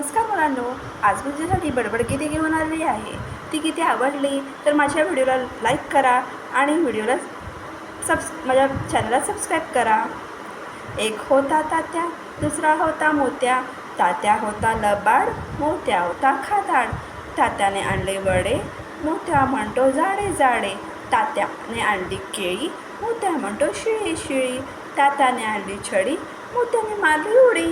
नमस्कार मुलांनो, आज मी तुझ्यासाठी बडबड गीते घेऊन आलेली आहे. ती गीते आवडली तर माझ्या व्हिडिओला लाईक करा आणि व्हिडिओला माझ्या चॅनलला सबस्क्राईब करा. एक होता तात्या, दुसरा होता मोत्या. तात्या होता लबाड, मोत्या होता खादाड. तात्याने आणले वडे, मोत्या म्हणतो जाडे जाडे. तात्याने आणली केळी, मोत्या म्हणतो शिळी शिळी. तात्याने आणली छडी, मोत्याने मारली उडी.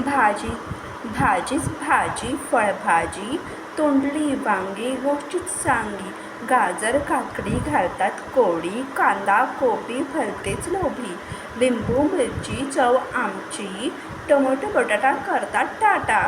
भाजी भाजीच भाजी, फळभाजी, तोंडली वांगी, गोष्टीत सांगी. गाजर काकडी घालतात कोडी, कांदा कोबी भलतेच लोभी. लिंबू मिरची चव आमची, टोमॅटो बटाटा करतात टाटा.